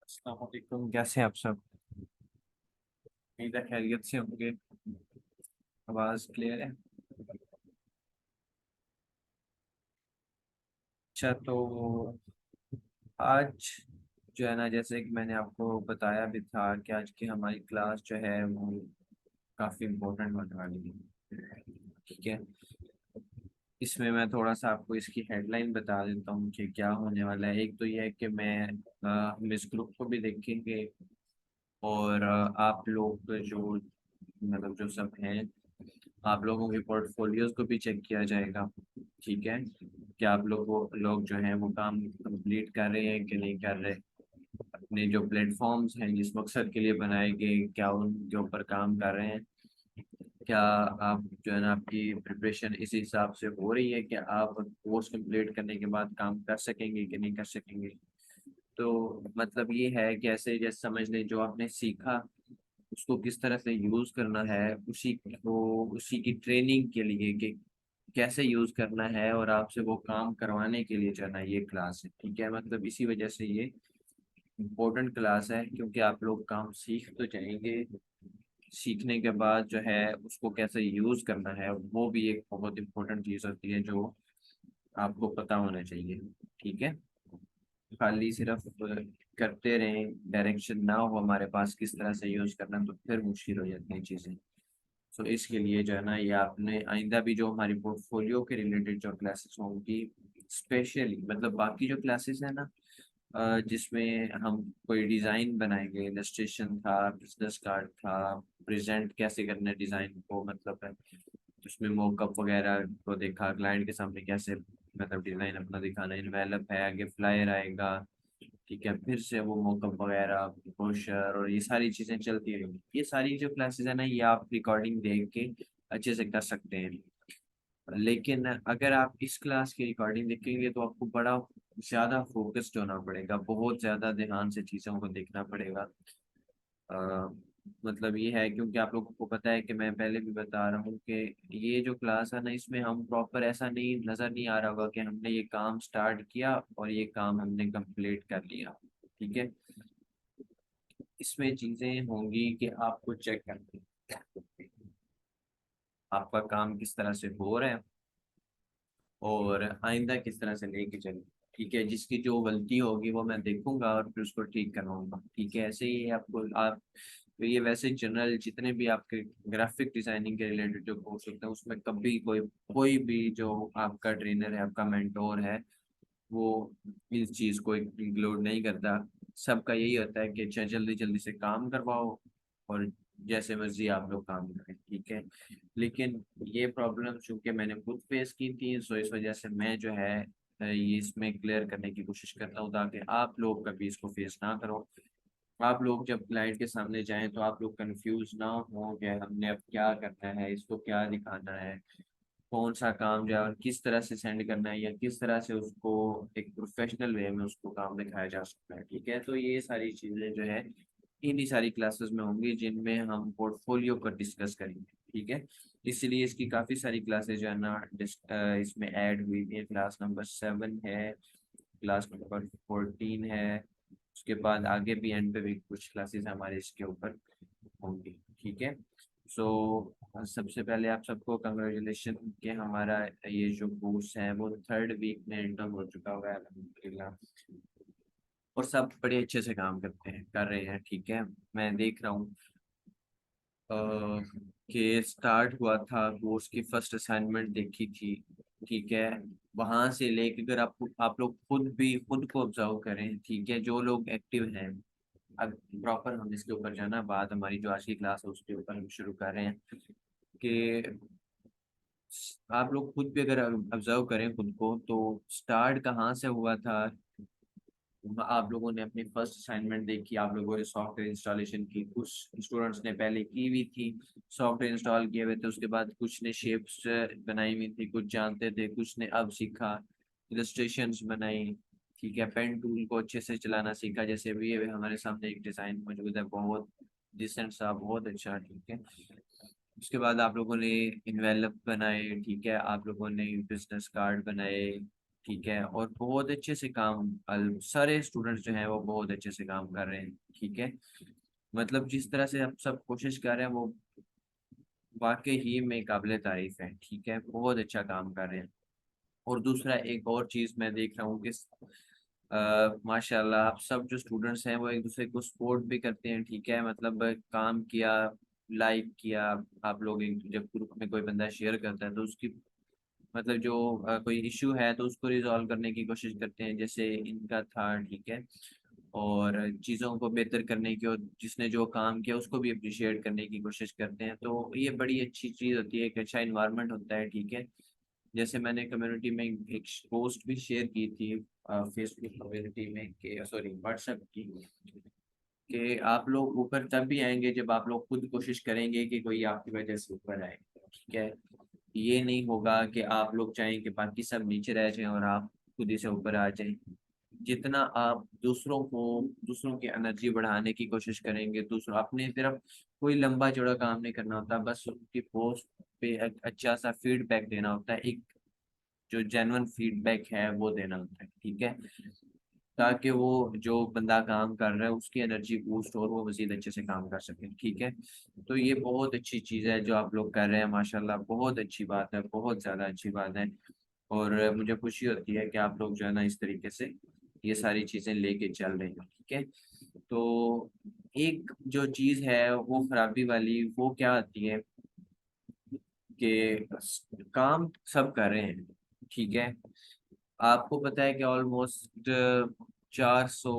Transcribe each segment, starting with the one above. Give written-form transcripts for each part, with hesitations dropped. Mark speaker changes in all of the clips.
Speaker 1: अस्सलाम वालेकुम, कैसे हैं आप सब? उम्मीद है खैरियत से होंगे। आवाज़ क्लियर है? अच्छा, तो आज जो है ना, जैसे कि मैंने आपको बताया भी था कि आज की हमारी क्लास जो है वो काफ़ी इम्पोर्टेंट होने वाली है। ठीक है। इसमें मैं थोड़ा सा आपको इसकी हेडलाइन बता देता हूँ कि क्या होने वाला है। एक तो ये है कि हम इस ग्रुप को भी देखेंगे, और आप लोग जो मतलब जो सब हैं, आप लोगों के पोर्टफोलियोज को भी चेक किया जाएगा। ठीक है, कि आप लोग जो हैं वो काम कंप्लीट कर रहे हैं कि नहीं कर रहे। अपने जो प्लेटफॉर्म्स हैं जिस मकसद के लिए बनाए गए, क्या उनके ऊपर काम कर रहे हैं। क्या आप जो है ना, आपकी प्रिपरेशन इस हिसाब से हो रही है कि आप कोर्स कंप्लीट करने के बाद काम कर सकेंगे कि नहीं कर सकेंगे। तो मतलब ये है कि ऐसे जैसे समझ लें, जो आपने सीखा उसको किस तरह से यूज करना है, उसी की ट्रेनिंग के लिए कि कैसे यूज करना है, और आपसे वो काम करवाने के लिए जो है ना ये क्लास है। ठीक है, मतलब इसी वजह से ये इम्पोर्टेंट क्लास है, क्योंकि आप लोग काम सीख तो जाएंगे, सीखने के बाद जो है उसको कैसे यूज करना है वो भी एक बहुत इम्पोर्टेंट चीज होती है जो आपको पता होना चाहिए। ठीक है, खाली सिर्फ करते रहें, डायरेक्शन ना हो हमारे पास किस तरह से यूज करना, तो फिर मुश्किल हो जाती हैं चीज़ें। तो इसके लिए जो है ना, ये आपने आइंदा भी जो हमारी पोर्टफोलियो के रिलेटेड जो क्लासेस होंगी, स्पेशली मतलब बाकी जो क्लासेस है ना, जिसमें हम कोई डिज़ाइन बनाएंगे, इलस्ट्रेशन था, बिजनेस कार्ड था, प्रेजेंट कैसे करना है डिज़ाइन को, मतलब है उसमें मोकअप वगैरह को देखा, क्लाइंट के सामने कैसे मतलब डिज़ाइन अपना दिखाना, इन्वेलप है, आगे फ्लायर आएगा। ठीक है, फिर से वो मोकअप वगैरह, ब्रोशर और ये सारी चीज़ें चलती रहेंगी। ये सारी जो क्लासेस है ना, ये आप रिकॉर्डिंग देख के अच्छे से कर सकते हैं। लेकिन अगर आप इस क्लास की रिकॉर्डिंग देखेंगे तो आपको बड़ा ज़्यादा फोकस्ड होना पड़ेगा, बहुत ज़्यादा ध्यान से चीज़ों को देखना पड़ेगा। अ, मतलब ये है, क्योंकि आप लोगों को पता है कि मैं पहले भी बता रहा हूँ कि ये जो क्लास है ना, इसमें हम प्रॉपर ऐसा नहीं नज़र नहीं आ रहा होगा कि हमने ये काम स्टार्ट किया और ये काम हमने कंप्लीट कर लिया। ठीक है, इसमें चीज़ें होंगी कि आपको चेक करनी है आपका काम किस तरह से हो रहा है, और आइंदा किस तरह से लेके चलें। ठीक है, जिसकी जो गलती होगी वो मैं देखूंगा और फिर उसको ठीक करवाऊंगा। ठीक है, ऐसे ही आपको आप तो ये वैसे जनरल जितने भी आपके ग्राफिक डिजाइनिंग के रिलेटेड जो कोर्स होते हैं, उसमें कभी कोई कोई भी जो आपका ट्रेनर है, आपका मेंटोर है, वो इस चीज़ को इंक्लूड नहीं करता। सबका यही होता है कि अच्छा जल्दी जल्दी से काम करवाओ और जैसे मर्जी आप लोग काम करें। ठीक है, लेकिन ये प्रॉब्लम चूंकि मैंने खुद फेस की थी, सो इस वजह से मैं जो है ये इसमें क्लियर करने की कोशिश करता हूँ, ताकि आप लोग कभी इसको फेस ना करो। आप लोग जब क्लाइंट के सामने जाएं तो आप लोग कंफ्यूज ना हो कि हमने अब क्या करना है, इसको क्या दिखाना है, कौन सा काम जो है और किस तरह से सेंड करना है, या किस तरह से उसको एक प्रोफेशनल वे में उसको काम दिखाया जा सकता है। ठीक है, तो ये सारी चीज़ें जो है इन्हीं सारी क्लासेस में होंगी जिनमें हम पोर्टफोलियो को डिस्कस करेंगे। ठीक है, इसलिए इसकी काफ़ी सारी क्लासेस जो है ना इसमें ऐड हुई थी। क्लास नंबर 7 है, क्लास नंबर 14 है, उसके बाद आगे भी एंड पे भी कुछ क्लासेस हमारे इसके ऊपर होंगी। ठीक है, सो सबसे पहले आप सबको कंग्रेचुलेशन कि हमारा ये जो कोर्स है वो 3rd वीक में एंटर हो चुका हुआ है अल्हम्दुलिल्लाह, और सब बड़े अच्छे से काम करते हैं, कर रहे हैं। ठीक है, मैं देख रहा हूँ अ, कि स्टार्ट हुआ था कोर्स की फर्स्ट असाइनमेंट देखी थी। ठीक है, वहां से लेके अगर आप लोग खुद को ऑब्जर्व करें, ठीक है, जो लोग एक्टिव हैं। अब प्रॉपर हम इसके ऊपर जो है ना, बात हमारी जो आज की क्लास है उसके ऊपर हम शुरू कर रहे हैं कि आप लोग खुद भी अगर ऑब्जर्व करें खुद को, तो स्टार्ट कहाँ से हुआ था। आप लोगों ने अपनी फर्स्ट असाइनमेंट देखी, आप लोगों ने सॉफ्टवेयर इंस्टॉलेशन की, कुछ स्टूडेंट्स ने पहले की हुई थी, सॉफ्टवेयर इंस्टॉल किए हुए थे, उसके बाद कुछ ने शेप्स बनाई हुई थी, कुछ जानते थे, कुछ ने अब सीखा, इलस्ट्रेशंस बनाई। ठीक है, पेन टूल को अच्छे से चलाना सीखा, जैसे अभी हमारे सामने एक डिज़ाइन मौजूद है, बहुत डिसेंट सा, बहुत अच्छा। ठीक है, उसके बाद आप लोगों ने इन्वेलप बनाए। ठीक है, आप लोगों ने बिजनेस कार्ड बनाए। ठीक है, और बहुत अच्छे से काम सारे स्टूडेंट्स जो हैं वो बहुत अच्छे से काम कर रहे हैं। ठीक है, मतलब जिस तरह से आप सब कोशिश कर रहे हैं वो वाकई ही में काबिल तारीफ है। ठीक है, बहुत अच्छा काम कर रहे हैं। और दूसरा एक और चीज़ मैं देख रहा हूँ कि माशाल्लाह आप सब जो स्टूडेंट्स हैं वो एक दूसरे को सपोर्ट भी करते हैं। ठीक है, मतलब काम किया, लाइक किया, आप लोग एक जब ग्रुप में कोई बंदा शेयर करता है तो उसकी मतलब जो कोई इश्यू है तो उसको रिजॉल्व करने की कोशिश करते हैं, जैसे इनका था। ठीक है, और चीज़ों को बेहतर करने की, और जिसने जो काम किया उसको भी अप्रिशिएट करने की कोशिश करते हैं। तो ये बड़ी अच्छी चीज़ होती है, एक अच्छा इन्वायरमेंट होता है। ठीक है, जैसे मैंने कम्युनिटी में एक पोस्ट भी शेयर की थी फेसबुक कम्युनिटी में, कि सॉरी व्हाट्सएप की, कि आप लोग ऊपर तब भी आएंगे जब आप लोग खुद कोशिश करेंगे कि कोई आपकी वजह से ऊपर आए। ठीक है, ये नहीं होगा कि आप लोग चाहें कि बाकी सब नीचे रह जाएं और आप खुद ही से ऊपर आ जाएं। जितना आप दूसरों की एनर्जी बढ़ाने की कोशिश करेंगे, दूसरों अपने तरफ कोई लंबा चौड़ा काम नहीं करना होता, बस उनकी पोस्ट पे एक अच्छा सा फीडबैक देना होता है, एक जो जेन्युइन फीडबैक है वो देना होता है। ठीक है, ताकि वो जो बंदा काम कर रहा है उसकी एनर्जी बूस्ट और वो मजीद अच्छे से काम कर सके। ठीक है, तो ये बहुत अच्छी चीज़ है जो आप लोग कर रहे हैं, माशाल्लाह बहुत अच्छी बात है, बहुत ज़्यादा अच्छी बात है। और मुझे खुशी होती है कि आप लोग जो है ना इस तरीके से ये सारी चीज़ें लेके चल रहे हैं। ठीक है, तो एक जो चीज़ है वो खराबी वाली वो क्या आती है कि काम सब कर रहे हैं। ठीक है, आपको पता है कि ऑलमोस्ट 400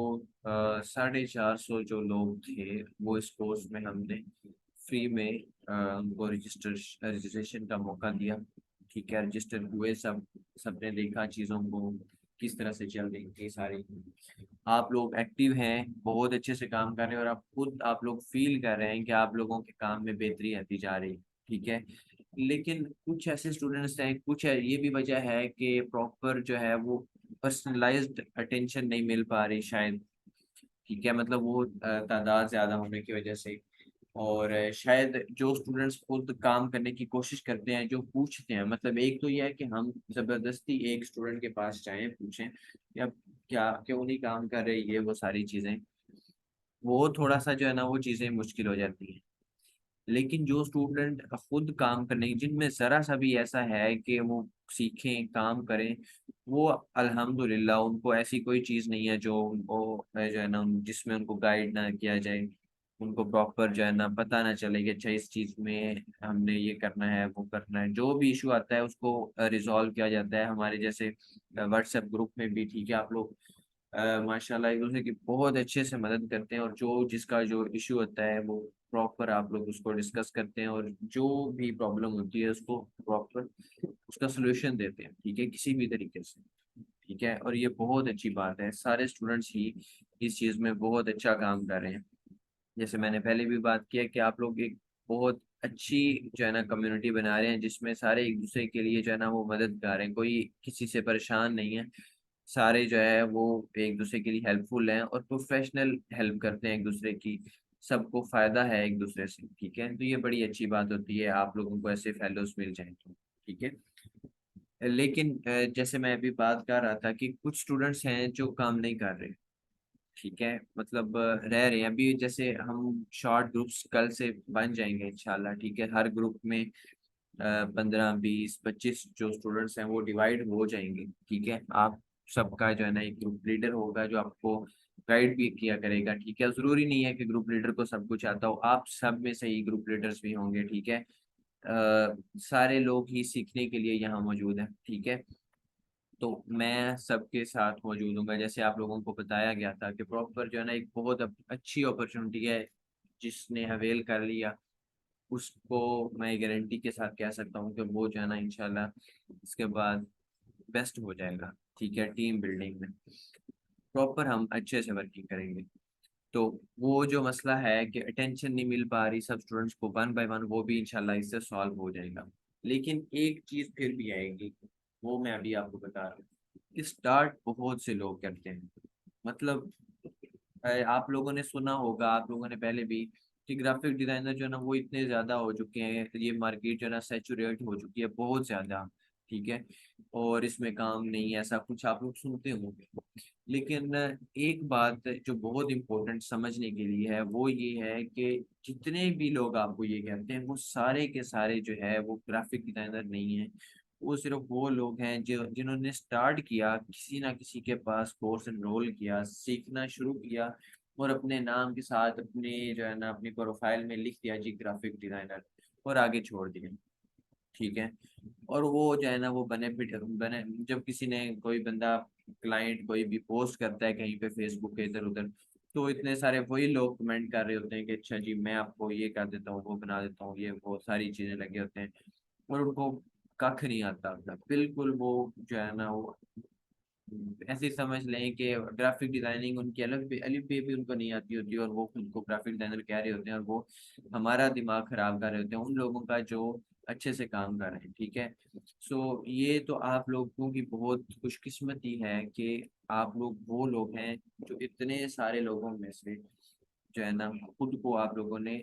Speaker 1: 450 जो लोग थे वो इस कोर्स में हमने फ्री में उनको रजिस्ट्रेशन का मौका दिया। ठीक है, रजिस्टर हुए सब, सबने देखा चीज़ों को किस तरह से चल रही थी सारी। आप लोग एक्टिव हैं, बहुत अच्छे से काम कर रहे हैं, और आप लोग फील कर रहे हैं कि आप लोगों के काम में बेहतरी आती जा रही है। ठीक है, लेकिन कुछ ऐसे स्टूडेंट्स हैं, ये भी वजह है कि प्रॉपर जो है वो पर्सनलाइज्ड अटेंशन नहीं मिल पा रही शायद। ठीक है, मतलब वो तादाद ज्यादा होने की वजह से, और शायद जो स्टूडेंट्स खुद काम करने की कोशिश करते हैं, जो पूछते हैं, मतलब एक तो ये है कि हम जबरदस्ती एक स्टूडेंट के पास जाएं पूछें या क्या क्यों नहीं काम कर रहे, ये वो सारी चीजें, वो थोड़ा सा जो है ना वो चीजें मुश्किल हो जाती हैं। लेकिन जो स्टूडेंट खुद काम करने जिनमें जरा सा भी ऐसा है कि वो सीखें काम करें, वो अल्हम्दुलिल्लाह उनको ऐसी कोई चीज़ नहीं है जो उनको जो है ना जिसमें उनको गाइड ना किया जाए, उनको प्रॉपर जो है ना पता ना चले कि अच्छा इस चीज़ में हमने ये करना है वो करना है। जो भी इशू आता है उसको रिजॉल्व किया जाता है हमारे जैसे व्हाट्सएप ग्रुप में भी। ठीक है, आप लोग माशाल्लाह एक दूसरे की बहुत अच्छे से मदद करते हैं, और जो जिसका जो इशू होता है वो प्रॉपर आप लोग उसको डिस्कस करते हैं, और जो भी प्रॉब्लम होती है उसको प्रॉपर उसका सोल्यूशन देते हैं। ठीक है, किसी भी तरीके से। ठीक है, और ये बहुत अच्छी बात है, सारे स्टूडेंट्स ही इस चीज़ में बहुत अच्छा काम कर रहे हैं। जैसे मैंने पहले भी बात किया कि आप लोग एक बहुत अच्छी जो है ना कम्युनिटी बना रहे हैं, जिसमें सारे एक दूसरे के लिए जो है ना वो मददगार हैं, कोई किसी से परेशान नहीं है। सारे जो है वो एक दूसरे के लिए हेल्पफुल हैं और प्रोफेशनल हेल्प करते हैं एक दूसरे की, सबको फायदा है एक दूसरे से। ठीक है, तो ये बड़ी अच्छी बात होती है आप लोगों को ऐसे फेलोज मिल जाए तो। ठीक है, लेकिन जैसे मैं अभी बात कर रहा था कि कुछ स्टूडेंट्स हैं जो काम नहीं कर रहे। ठीक है, मतलब रह रहे हैं अभी, जैसे हम शॉर्ट ग्रुप्स कल से बन जाएंगे इंशाल्लाह। ठीक है, हर ग्रुप में 15 20 25 जो स्टूडेंट्स हैं वो डिवाइड हो जाएंगे। ठीक है, आप सबका जो है ना एक ग्रुप लीडर होगा जो आपको गाइड भी किया करेगा। ठीक है, जरूरी नहीं है कि ग्रुप लीडर को सब कुछ आता हो, आप सब में से ही ग्रुप लीडर्स भी होंगे। ठीक है, सारे लोग ही सीखने के लिए यहाँ मौजूद हैं। ठीक है, तो मैं सबके साथ मौजूद हूँ। जैसे आप लोगों को बताया गया था कि प्रॉपर जो है ना एक बहुत अच्छी अपॉर्चुनिटी है, जिसने अवेल कर लिया उसको मैं गारंटी के साथ कह सकता हूँ कि वो जो है ना इंशाल्लाह इसके बाद बेस्ट हो जाएगा। ठीक है, टीम बिल्डिंग में प्रॉपर हम अच्छे से वर्किंग करेंगे। तो वो जो मसला है कि अटेंशन नहीं मिल पा रही सब स्टूडेंट्स को वन बाय वन, वो भी इंशाल्लाह इससे सॉल्व हो जाएगा। लेकिन एक चीज फिर भी आएगी, वो मैं अभी आपको बता रहा हूँ कि स्टार्ट बहुत से लोग करते हैं। मतलब आप लोगों ने सुना होगा, आप लोगों ने पहले भी, कि ग्राफिक डिजाइनर जो है ना वो इतने ज्यादा हो चुके हैं, ये मार्केट जो है ना सैचुरेट हो चुकी है बहुत ज्यादा। ठीक है, और इसमें काम नहीं है, ऐसा कुछ आप लोग सुनते होंगे। लेकिन एक बात जो बहुत इम्पोर्टेंट समझने के लिए है वो ये है कि जितने भी लोग आपको ये कहते हैं वो सारे के सारे जो है वो ग्राफिक डिजाइनर नहीं है। वो सिर्फ वो लोग हैं जो जिन्होंने स्टार्ट किया, किसी ना किसी के पास कोर्स एनरोल किया, सीखना शुरू किया और अपने नाम के साथ अपने जो है ना अपनी प्रोफाइल में लिख दिया जी ग्राफिक डिजाइनर, और आगे छोड़ दिया। ठीक है। और वो जो है ना वो बने, जब किसी ने कोई बंदा क्लाइंट कोई भी पोस्ट करता है कहीं पे फेसबुक पे इधर उधर, तो इतने सारे वही लोग कमेंट कर रहे होते हैं कि अच्छा जी मैं आपको ये कर देता हूँ, वो बना देता हूँ, ये वो सारी चीजें लगे होते हैं। और उनको कख नहीं आता होता बिल्कुल। वो जो है ना वो ऐसे ही समझ लें कि ग्राफिक डिजाइनिंग उनकी अलग भी उनको नहीं आती होती, और वो खुद को ग्राफिक डिजाइनर कह रहे होते हैं, और वो हमारा दिमाग खराब कर रहे होते हैं उन लोगों का जो अच्छे से काम कर रहे हैं। ठीक है। सो ये तो आप लोगों की बहुत खुशकिस्मती है कि आप लोग वो लोग हैं जो इतने सारे लोगों में से जो है ना खुद को आप लोगों ने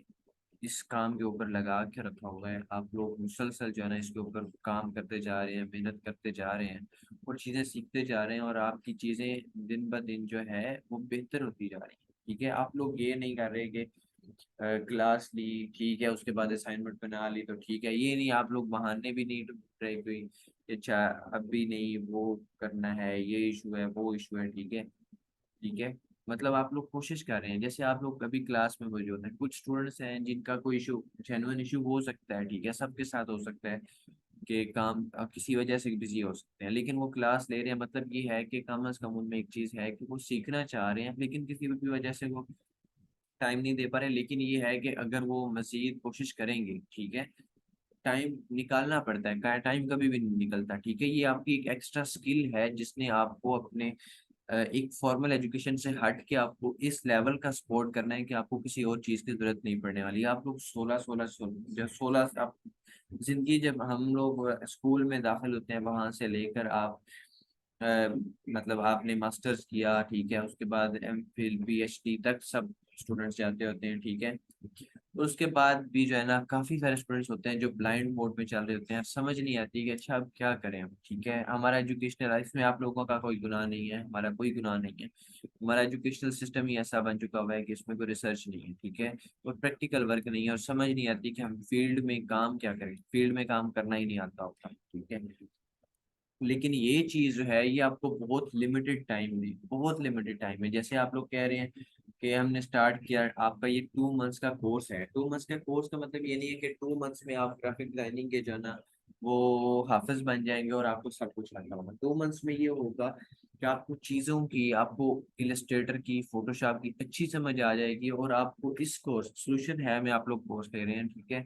Speaker 1: इस काम के ऊपर लगा के रखा हुआ है। आप लोग मुसलसल जो है ना इसके ऊपर काम करते जा रहे हैं, मेहनत करते जा रहे हैं और चीज़ें सीखते जा रहे हैं, और आपकी चीज़ें दिन ब दिन जो है वो बेहतर होती जा रही हैं। ठीक है। आप लोग ये नहीं कर रहे कि क्लास ली ठीक है उसके बाद असाइनमेंट बना ली तो ठीक है, ये नहीं। आप लोग बहाने भी नहीं ढूंढ रहे कोई कि अच्छा अभी नहीं वो करना है, ये इशू है वो इशू है। ठीक है। ठीक है। मतलब आप लोग कोशिश कर रहे हैं, जैसे आप लोग कभी क्लास में मौजूद हैं, कुछ स्टूडेंट्स हैं जिनका कोई इशू जेन्युइन इशू हो सकता है। ठीक है। सबके साथ हो सकता है कि काम किसी वजह से बिजी हो सकते हैं, लेकिन वो क्लास ले रहे हैं, मतलब ये है कि कम अज कम उनमें एक चीज है कि वो सीखना चाह रहे हैं, लेकिन किसी भी वजह से वो टाइम नहीं दे पा रहे। लेकिन ये है कि अगर वो मजीद कोशिश करेंगे, ठीक है, टाइम निकालना पड़ता है, टाइम कभी भी नहीं निकलता। ठीक है। ये आपकी एक एक्स्ट्रा स्किल है जिसने आपको अपने एक फॉर्मल एजुकेशन से हट के आपको इस लेवल का सपोर्ट करना है कि आपको किसी और चीज़ की जरूरत नहीं पड़ने वाली है। आप लोग 16 जब 16 आप जिंदगी, जब हम लोग स्कूल में दाखिल होते हैं वहां से लेकर आप अ, मतलब आपने मास्टर्स किया, ठीक है, उसके बाद एमफिल पीएचडी तक सब स्टूडेंट्स जाते होते हैं। ठीक है। तो उसके बाद भी जो है ना काफी सारे स्टूडेंट्स होते हैं जो ब्लाइंड मोड में चल रहे होते हैं, समझ नहीं आती कि अच्छा अब क्या करें हम। ठीक है। हमारा एजुकेशनल लाइफ में आप लोगों का कोई गुनाह नहीं है, हमारा कोई गुनाह नहीं है। हमारा एजुकेशनल सिस्टम ही ऐसा बन चुका हुआ है कि इसमें कोई रिसर्च नहीं है। ठीक है। और प्रैक्टिकल वर्क नहीं है, और समझ नहीं आती कि हम फील्ड में काम क्या करें, फील्ड में काम करना ही नहीं आता होता। ठीक है। लेकिन ये चीज जो है ये आपको बहुत लिमिटेड टाइम में, बहुत लिमिटेड टाइम में, जैसे आप लोग कह रहे हैं कि हमने स्टार्ट किया, आपका ये 2 मंथ्स का कोर्स है। 2 मंथ्स का कोर्स का मतलब ये नहीं है कि 2 मंथ्स में आप ग्राफिक डिजाइनिंग के जो है ना वो हाफिज बन जाएंगे और आपको सब कुछ आता होगा। 2 मंथ्स में ये होगा कि आपको चीज़ों की, आपको इलस्ट्रेटर की, फोटोशॉप की अच्छी समझ आ जाएगी, और आपको इस कोर्स सोल्यूशन है में आप लोग कोर्स ले रहे हैं। ठीक है।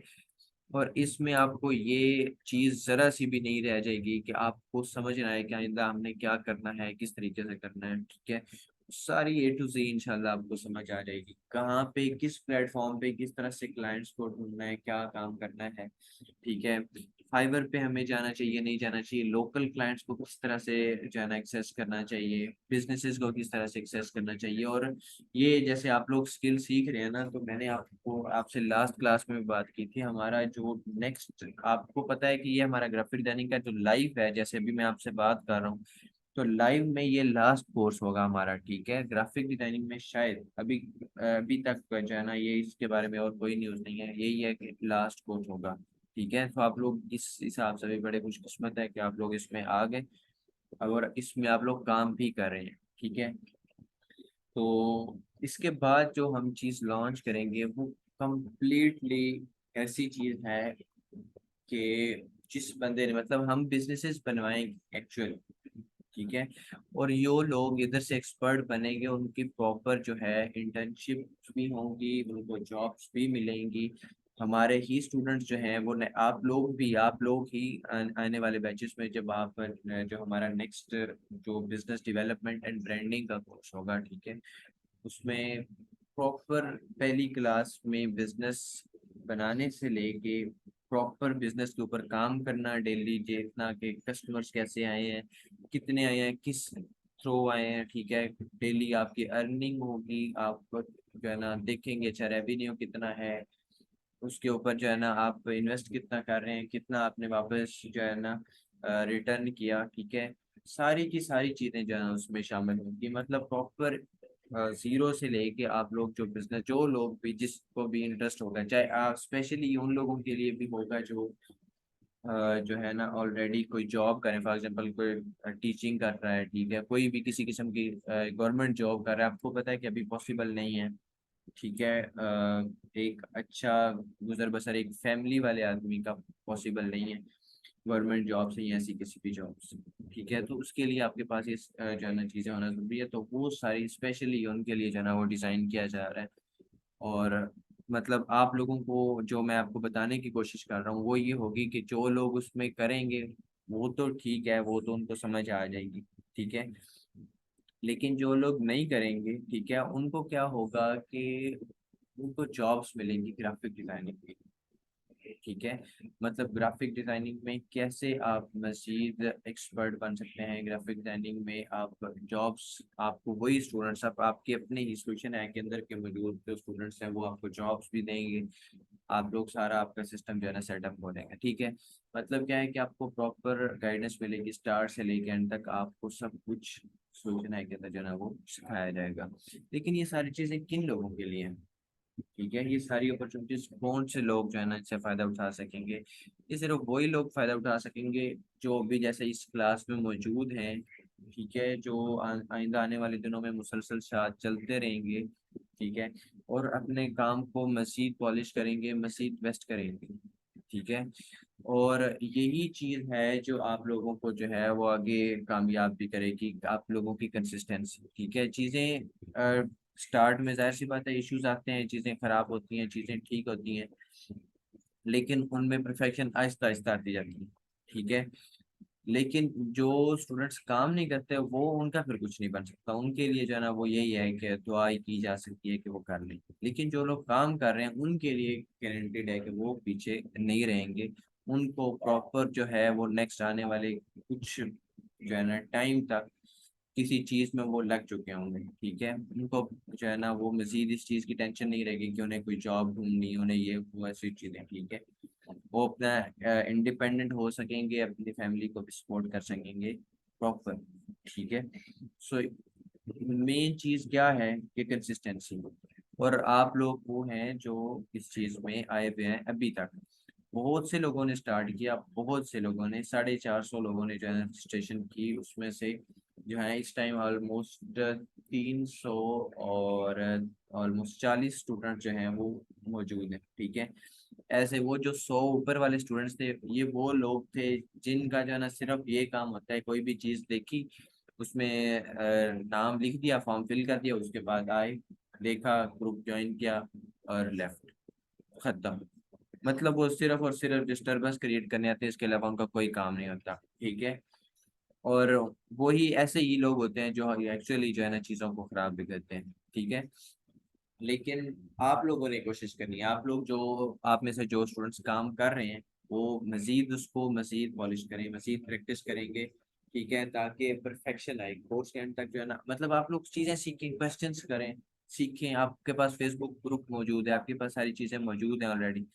Speaker 1: और इसमें आपको ये चीज जरा सी भी नहीं रह जाएगी कि आपको समझ ना आए कि आइंदा हमने क्या करना है, किस तरीके से करना है। ठीक है। सारी ए टू जी इंशाल्लाह आपको समझ आ जाएगी, कहाँ पे किस प्लेटफॉर्म पे किस तरह से क्लाइंट्स को ढूंढना है, क्या काम करना है। ठीक है। फाइवर पे हमें जाना चाहिए नहीं जाना चाहिए, लोकल क्लाइंट्स को किस तरह से जो है ना एक्सेस करना चाहिए, बिजनेसेस को किस तरह से एक्सेस करना चाहिए। और ये जैसे आप लोग स्किल सीख रहे हैं ना, तो मैंने आपको आपसे लास्ट क्लास में भी बात की थी, हमारा जो नेक्स्ट, आपको पता है कि ये हमारा ग्राफिक डिजाइनिंग का जो लाइव है, जैसे अभी मैं आपसे बात कर रहा हूँ, तो लाइव में ये लास्ट कोर्स होगा हमारा। ठीक है। ग्राफिक डिजाइनिंग में शायद अभी अभी तक जो है ना ये इसके बारे में और कोई न्यूज़ नहीं है, यही है कि लास्ट कोर्स होगा। ठीक है। तो आप लोग इस हिसाब से भी बड़े खुशकिस्मत है कि आप लोग इसमें आ गए और इसमें आप लोग काम भी कर रहे हैं। ठीक है। तो इसके बाद जो हम चीज़ लॉन्च करेंगे वो कंप्लीटली ऐसी चीज़ है कि जिस बंदे ने, मतलब हम बिजनेसेस बनवाएंगे एक्चुअल। ठीक है। और यो लोग इधर से एक्सपर्ट बनेंगे, उनकी प्रॉपर जो है इंटर्नशिप भी होंगी, उनको जॉब्स भी मिलेंगी। हमारे ही स्टूडेंट्स जो हैं वो आप लोग भी, आप लोग ही आने वाले बैचेस में, जब आप जो हमारा नेक्स्ट जो बिजनेस डेवलपमेंट एंड ब्रांडिंग का कोर्स होगा, ठीक है, उसमें प्रॉपर पहली क्लास में बिजनेस बनाने से लेके प्रॉपर बिजनेस के ऊपर काम करना डेली, देखना कि कस्टमर्स कैसे आए हैं, कितने आए हैं, किस थ्रू आए हैं। ठीक है। डेली आपकी अर्निंग होगी, आप जो है ना देखेंगे अच्छा रेवेन्यू कितना है, उसके ऊपर जो है ना आप इन्वेस्ट कितना कर रहे हैं, कितना आपने वापस जो है ना रिटर्न किया, ठीक है, सारी की सारी चीजें जो है उसमें शामिल होंगी। मतलब प्रॉपर जीरो से लेके आप लोग जो बिजनेस, जो लोग भी जिसको भी इंटरेस्ट होगा, चाहे आप स्पेशली उन लोगों के लिए भी होगा जो जो है ना ऑलरेडी कोई जॉब करें, फॉर एग्जांपल कोई टीचिंग कर रहा है, ठीक है, कोई भी किसी किस्म की गवर्नमेंट जॉब कर रहा है, आपको पता है कि अभी पॉसिबल नहीं है, ठीक है, एक अच्छा गुजर बसर एक फैमिली वाले आदमी का पॉसिबल नहीं है गवर्नमेंट जॉब से या ऐसी किसी भी जॉब से, ठीक है, तो उसके लिए आपके पास ये जो है ना चीज़ें होना जरूरी है, तो वो सारी स्पेशली उनके लिए जो है ना वो डिज़ाइन किया जा रहा है। और मतलब आप लोगों को जो मैं आपको बताने की कोशिश कर रहा हूँ वो ये होगी कि जो लोग उसमें करेंगे वो तो ठीक है, वो तो उनको समझ आ जाएगी, ठीक है, लेकिन जो लोग नहीं करेंगे, ठीक है, उनको क्या होगा कि उनको जॉब्स मिलेंगी ग्राफिक डिजाइनिंग की, ठीक है, मतलब ग्राफिक डिजाइनिंग में कैसे आप मजीद एक्सपर्ट बन सकते हैं, ग्राफिक डिजाइनिंग में आप जॉब्स, आपको वही स्टूडेंट्स, आपके अपने इंस्टीट्यूशन है के अंदर के मौजूद जो स्टूडेंट्स हैं वो आपको जॉब्स भी देंगे, आप लोग सारा आपका सिस्टम जो है ना सेटअप हो जाएगा, ठीक है। मतलब क्या है कि आपको प्रॉपर गाइडेंस मिलेगी स्टार्ट से लेके एंड तक, आपको सब कुछ सोचना है के अंदर जो है ना वो सिखाया जाएगा। लेकिन ये सारी चीज़ें किन लोगों के लिए हैं, ठीक है, ये सारी अपॉर्चुनिटीज कौन से लोग जो है ना इससे फायदा उठा सकेंगे, ये सिर्फ वही लोग फायदा उठा सकेंगे जो भी जैसे इस क्लास में मौजूद हैं, ठीक है, जो आइंदा आने वाले दिनों में मुसलसल साथ चलते रहेंगे, ठीक है, और अपने काम को मजीद पॉलिश करेंगे, मजीद बेस्ट करेंगे, ठीक है, और यही चीज है जो आप लोगों को जो है वो आगे कामयाब भी करेगी, आप लोगों की कंसिस्टेंसी, ठीक है, चीजें स्टार्ट में जाहिर सी बात है इश्यूज आते हैं, चीजें खराब होती हैं, चीजें ठीक होती हैं, लेकिन उनमें परफेक्शन आहिस्ता आहिस्ता आती जाती है, ठीक है, लेकिन जो स्टूडेंट्स काम नहीं करते वो उनका फिर कुछ नहीं बन सकता, उनके लिए जो है ना वो यही है कि दुआ ही की जा सकती है कि वो कर लें, लेकिन जो लोग काम कर रहे हैं उनके लिए गारंटीड है कि वो पीछे नहीं रहेंगे, उनको प्रॉपर जो है वो नेक्स्ट आने वाले कुछ जो है ना टाइम तक किसी चीज में वो लग चुके होंगे, ठीक है, उनको जो है ना वो मजीद इस चीज की टेंशन नहीं रहेगी कि उन्हें कोई जॉब ढूंढनी, उन्हें ये वो ऐसी चीजें, ठीक है, वो अपना इंडिपेंडेंट हो सकेंगे, अपनी फैमिली को भी सपोर्ट कर सकेंगे प्रॉपर, ठीक है। सो मेन चीज क्या है कि कंसिस्टेंसी, और आप लोग वो हैं जो इस चीज में आए हुए हैं अभी तक, बहुत से लोगों ने स्टार्ट किया, बहुत से लोगों ने 450 लोगों ने जो है रजिस्ट्रेशन की, उसमें से जो है इस टाइम ऑलमोस्ट 300 और ऑलमोस्ट 40 स्टूडेंट जो हैं वो मौजूद हैं, ठीक है, ऐसे वो जो 100 ऊपर वाले स्टूडेंट्स थे ये वो लोग थे जिनका जो है ना सिर्फ ये काम होता है, कोई भी चीज़ देखी उसमें नाम लिख दिया, फॉर्म फिल कर दिया, उसके बाद आए, देखा, ग्रुप ज्वाइन किया और लेफ्ट, खत्म। मतलब वो सिर्फ और सिर्फ डिस्टरबेंस क्रिएट करने आते हैं, इसके अलावा उनका कोई काम नहीं होता, ठीक है, और वही ऐसे ही लोग होते हैं जो एक्चुअली जो है ना चीज़ों को खराब भी करते हैं, ठीक है, लेकिन आप लोगों ने कोशिश करनी है, आप लोग जो आप में से जो स्टूडेंट्स काम कर रहे हैं वो मजीद उसको मजीद पॉलिश करें, मजीद प्रैक्टिस करेंगे, ठीक है, ताकि परफेक्शन आए कोर्स के एंड तक जो है ना, मतलब आप लोग चीज़ें सीखें, क्वेश्चंस करें, सीखें, आपके पास फेसबुक ग्रुप मौजूद है, आपके पास सारी चीज़ें मौजूद हैं ऑलरेडी,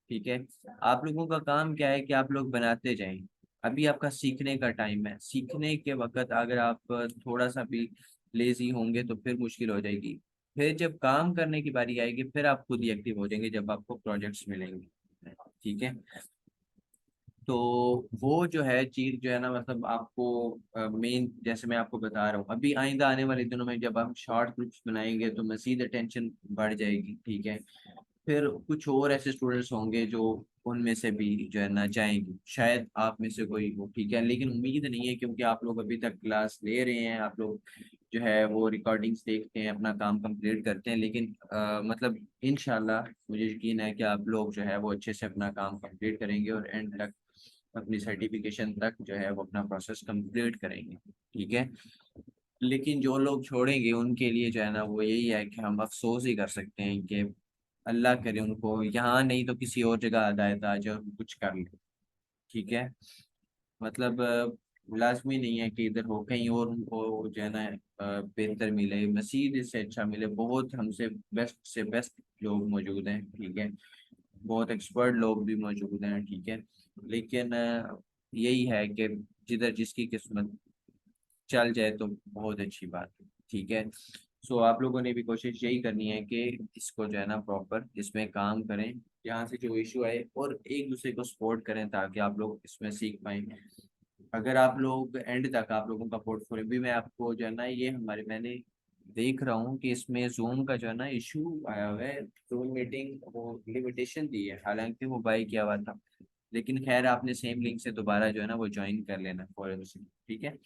Speaker 1: ठीक है, आप लोगों का काम क्या है कि आप लोग बनाते जाएं, अभी आपका सीखने का टाइम है, सीखने के वक्त अगर आप थोड़ा सा भी लेजी होंगे तो फिर मुश्किल हो जाएगी, फिर जब काम करने की बारी आएगी फिर आप खुद ही एक्टिव हो जाएंगे जब आपको प्रोजेक्ट्स मिलेंगे, ठीक है, तो वो जो है चीज जो है ना मतलब आपको मेन जैसे मैं आपको बता रहा हूँ, अभी आइंदा आने वाले दिनों में जब हम शॉर्ट ग्रुप्स बनाएंगे तो मजीद अटेंशन बढ़ जाएगी, ठीक है, फिर कुछ और ऐसे स्टूडेंट्स होंगे जो उनमें से भी जो है ना जाएंगे, शायद आप में से कोई हो, ठीक है, लेकिन उम्मीद नहीं है क्योंकि आप लोग अभी तक क्लास ले रहे हैं, आप लोग जो है वो रिकॉर्डिंग्स देखते हैं, अपना काम कंप्लीट करते हैं, लेकिन मतलब इंशाल्लाह मुझे यकीन है कि आप लोग जो है वो अच्छे से अपना काम कंप्लीट करेंगे और एंड तक अपनी सर्टिफिकेशन तक जो है वो अपना प्रोसेस कंप्लीट करेंगे, ठीक है, लेकिन जो लोग छोड़ेंगे उनके लिए जो है ना वो यही है कि हम अफसोस ही कर सकते हैं कि अल्लाह करे उनको यहाँ नहीं तो किसी और जगह हिदायत आ जाए और कुछ कर ले, ठीक है, मतलब लाजमी नहीं है कि इधर हो, कहीं और उनको जो है ना बेहतर मिले, मसीद इससे अच्छा मिले, बहुत हमसे बेस्ट से बेस्ट लोग मौजूद हैं, ठीक है, बहुत एक्सपर्ट लोग भी मौजूद हैं, ठीक है, लेकिन यही है कि जिधर जिसकी किस्मत चल जाए तो बहुत अच्छी बात है। ठीक है, सो आप लोगों ने भी कोशिश यही करनी है कि इसको जो है ना प्रॉपर इसमें काम करें, यहाँ से जो इशू आए, और एक दूसरे को सपोर्ट करें ताकि आप लोग इसमें सीख पाएं। अगर आप लोग एंड तक आप लोगों का पोर्टफोलियो भी, मैं आपको जो है ना ये हमारे, मैंने देख रहा हूँ कि इसमें जूम का जो है ना इशू आया हुआ है, जूम मीटिंग वो लिमिटेशन दी है, हालांकि वो बाई किया हुआ था, लेकिन खैर आपने सेम लिंक से दोबारा जो है ना वो ज्वाइन कर लेना फॉरन से। ठीक है,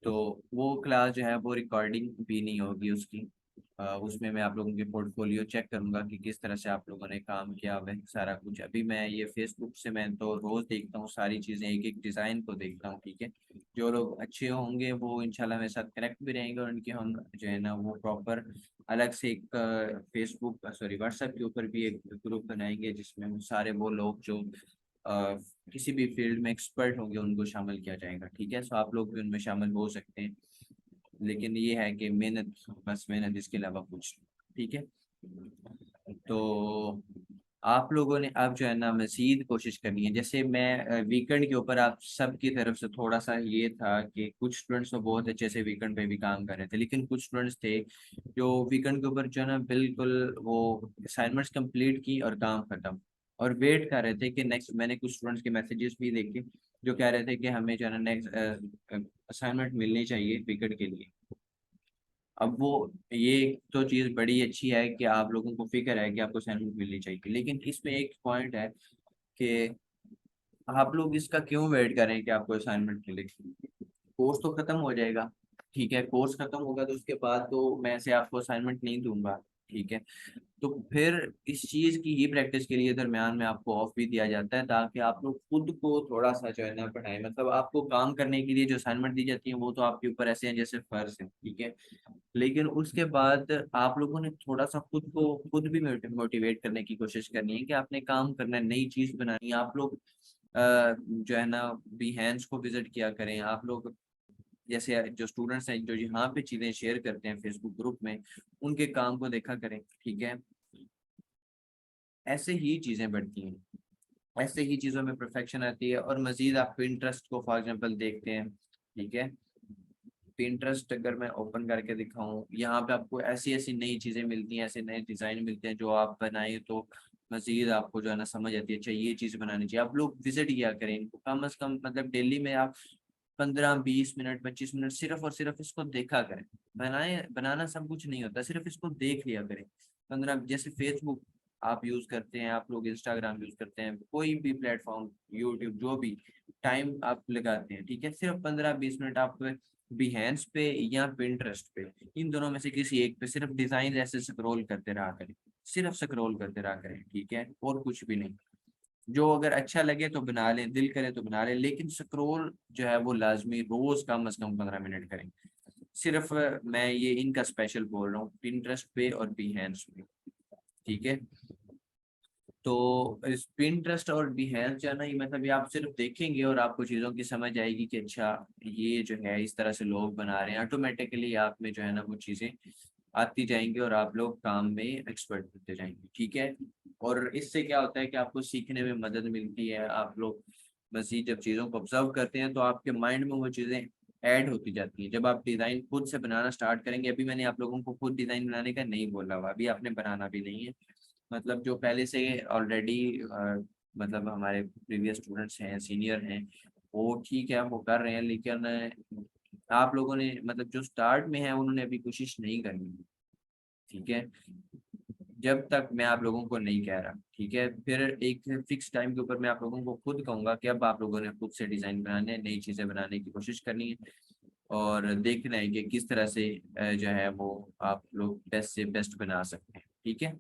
Speaker 1: तो वो क्लास जो है वो रिकॉर्डिंग भी नहीं होगी उसकी। उसमें मैं आप लोगों के पोर्टफोलियो चेक करूंगा कि किस तरह से आप लोगों ने काम किया हुआ है सारा कुछ। अभी मैं ये फेसबुक से मैं तो रोज देखता हूँ सारी चीज़ें, एक एक डिज़ाइन को देखता हूँ। ठीक है, जो लोग अच्छे होंगे वो इंशाल्लाह मेरे साथ कनेक्ट भी रहेंगे, और उनके हम जो है ना वो प्रॉपर अलग से एक फेसबुक सॉरी व्हाट्सएप के ऊपर भी एक ग्रुप बनाएंगे जिसमें वो सारे वो लोग जो अ, किसी भी फील्ड में एक्सपर्ट होंगे उनको शामिल किया जाएगा। ठीक है, सो आप लोग भी उनमें शामिल हो सकते हैं, लेकिन ये है कि मेहनत, बस मेहनत, इसके अलावा कुछ नहीं। ठीक है, तो आप लोगों ने अब जो है ना मजीद कोशिश करनी है। जैसे मैं वीकेंड के ऊपर आप सबकी तरफ से थोड़ा सा ये था कि कुछ स्टूडेंट्स तो बहुत अच्छे से वीकेंड पे भी काम कर रहे थे, लेकिन कुछ स्टूडेंट्स थे जो वीकेंड के ऊपर जो है ना बिल्कुल वो असाइनमेंट्स कंप्लीट की और काम खत्म, और वेट कर रहे थे कि नेक्स्ट। मैंने कुछ स्टूडेंट्स के मैसेजेस भी देखे जो कह रहे थे कि हमें जो है ना नेक्स्ट असाइनमेंट मिलनी चाहिए वीकेंड के लिए। अब वो ये तो चीज़ बड़ी अच्छी है कि आप लोगों को फिक्र है कि आपको असाइनमेंट मिलनी चाहिए, लेकिन इसमें एक पॉइंट है कि आप लोग इसका क्यों वेट करें कि आपको असाइनमेंट मिले। कोर्स तो खत्म हो जाएगा। ठीक है, कोर्स खत्म होगा तो उसके बाद तो मैं से आपको असाइनमेंट नहीं दूंगा। ठीक है, तो फिर इस चीज की ही प्रैक्टिस के लिए दरमियान में आपको ऑफ भी दिया जाता है, ताकि आप लोग खुद को थोड़ा सा जो है ना पढ़ाएं। मतलब आपको काम करने के लिए जो असाइनमेंट दी जाती है वो तो आपके ऊपर ऐसे हैं जैसे फर्ज है। ठीक है, लेकिन उसके बाद आप लोगों ने थोड़ा सा खुद को खुद भी मोटिवेट करने की कोशिश करनी है कि आपने काम करना है, नई चीज बनानी है। आप लोग जो है ना बिहेंस को विजिट किया करें। आप लोग जैसे जो स्टूडेंट्स हैं जो यहाँ पे चीजें शेयर करते हैं फेसबुक ग्रुप में, उनके काम को देखा करें। ठीक है, ऐसे ही चीजें बढ़ती हैं, ऐसे ही चीजों में परफेक्शन आती है। और मजीद आप पिंटरेस्ट को फॉर एग्जांपल देखते हैं। ठीक है, पिंटरेस्ट अगर मैं ओपन करके दिखाऊं, यहाँ पे आपको ऐसी ऐसी नई चीजें मिलती हैं, ऐसे नए डिजाइन मिलते हैं जो आप बनाए तो मजीद आपको जो है ना समझ आती है। अच्छा, ये चीज बनानी चाहिए। आप लोग विजिट किया करें इनको कम से कम, मतलब डेली में आप 15-20 मिनट 25 मिनट सिर्फ और सिर्फ इसको देखा करें। बनाए बनाना सब कुछ नहीं होता, सिर्फ इसको देख लिया करें। 15, जैसे फेसबुक आप यूज करते हैं, आप लोग इंस्टाग्राम यूज करते हैं, कोई भी प्लेटफॉर्म, यूट्यूब, जो भी टाइम आप लगाते हैं। ठीक है, सिर्फ 15-20 मिनट आप बिहेंस पे या पिंटरेस्ट पे, इन दोनों में से किसी एक पे सिर्फ डिजाइन ऐसे स्क्रॉल करते रहा करें, सिर्फ स्क्रॉल करते रहा करें। ठीक है, और कुछ भी नहीं। जो अगर अच्छा लगे तो बना लें, दिल करे तो बना लें, लेकिन स्क्रॉल जो है वो लाजमी रोज कम से कम 15 मिनट करें। सिर्फ मैं ये इनका स्पेशल बोल रहा हूँ, पिंटरेस्ट पे और बिहेंस पे। ठीक है, तो इस पिंटरेस्ट और बिहेंस जो है ना, ये मतलब ये आप सिर्फ देखेंगे और आपको चीज़ों की समझ आएगी कि अच्छा ये जो है इस तरह से लोग बना रहे हैं। ऑटोमेटिकली आप में जो है ना वो चीज़ें आती जाएंगी और आप लोग काम में एक्सपर्ट होते जाएंगे। ठीक है, और इससे क्या होता है कि आपको सीखने में मदद मिलती है। आप लोग मज़ीद जब चीज़ों को ऑब्जर्व करते हैं तो आपके माइंड में वो चीज़ें ऐड होती जाती हैं। जब आप डिज़ाइन खुद से बनाना स्टार्ट करेंगे, अभी मैंने आप लोगों को खुद डिज़ाइन बनाने का नहीं बोला हुआ, अभी आपने बनाना भी नहीं है। मतलब जो पहले से ऑलरेडी मतलब हमारे प्रीवियस स्टूडेंट्स हैं, सीनियर हैं, वो ठीक है वो कर रहे हैं, लेकिन आप लोगों ने मतलब जो स्टार्ट में है उन्होंने अभी कोशिश नहीं करनी। ठीक है, जब तक मैं आप लोगों को नहीं कह रहा। ठीक है, फिर एक फिक्स टाइम के ऊपर मैं आप लोगों को खुद कहूंगा कि अब आप लोगों ने खुद से डिजाइन बनाने हैं, नई चीजें बनाने की कोशिश करनी है, और देखना है कि किस तरह से जो है वो आप लोग बेस्ट से बेस्ट बना सकते हैं। ठीक है,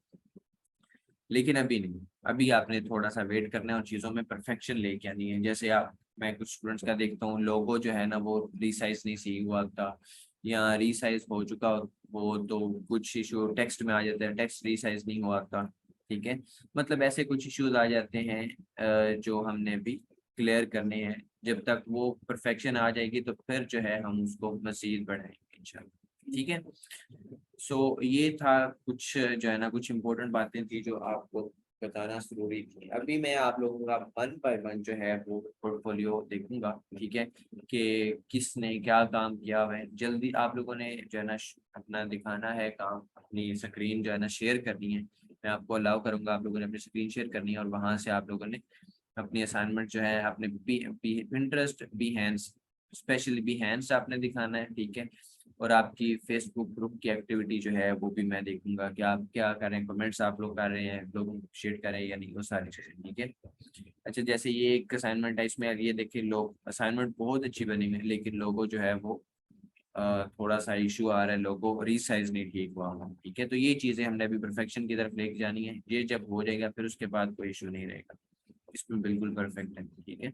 Speaker 1: लेकिन अभी नहीं, अभी आपने थोड़ा सा वेट करना है और चीज़ों में परफेक्शन लेके आनी है। जैसे आप, मैं कुछ स्टूडेंट्स का देखता हूँ लोगो जो है ना वो रीसाइज नहीं सही हुआ था, या रीसाइज हो चुका हो तो कुछ इशू टेक्स्ट में आ जाता है, टेक्स्ट रीसाइज नहीं हुआ था। ठीक है, मतलब ऐसे कुछ इश्यूज आ जाते हैं जो हमने भी क्लियर करने हैं। जब तक वो परफेक्शन आ जाएगी तो फिर जो है हम उसको मजीद बढ़ाएंगे इंशाल्लाह। ठीक है, सो ये था कुछ जो है ना कुछ इम्पोर्टेंट बातें थी जो आपको बताना जरूरी थी। अभी मैं आप लोगों का 1 बाय 1 जो है वो पोर्टफोलियो देखूंगा, ठीक है, कि किसने क्या काम किया हुआ है। जल्दी आप लोगों ने जो है ना अपना दिखाना है काम, अपनी स्क्रीन जो है ना शेयर करनी है। मैं आपको अलाउ करूंगा, आप लोगों ने अपनी स्क्रीन शेयर करनी है और वहां से आप लोगों ने अपनी असाइनमेंट जो है अपने पिंटरेस्ट बिहेंस, स्पेशली बिहेंस आपने दिखाना है, ठीक है। और आपकी फेसबुक ग्रुप की एक्टिविटी जो है वो भी मैं देखूंगा कि आप क्या कर रहे हैं, कमेंट्स आप लोग कर रहे हैं, लोग शेयर कर रहे हैं या नहीं, वो सारी चीजें, ठीक है। अच्छा, जैसे ये एक असाइनमेंट है, इसमें ये देखिए लोग असाइनमेंट बहुत अच्छी बनी हुई है, लेकिन लोगों जो है वो थोड़ा सा इशू आ रहा है, लोगों रीसाइज नहीं ठीक हुआ हुआ, ठीक है। तो ये चीजें हमने अभी परफेक्शन की तरफ लेके जानी है, ये जब हो जाएगा फिर उसके बाद कोई इशू नहीं रहेगा, इसमें बिल्कुल परफेक्ट है, ठीक है।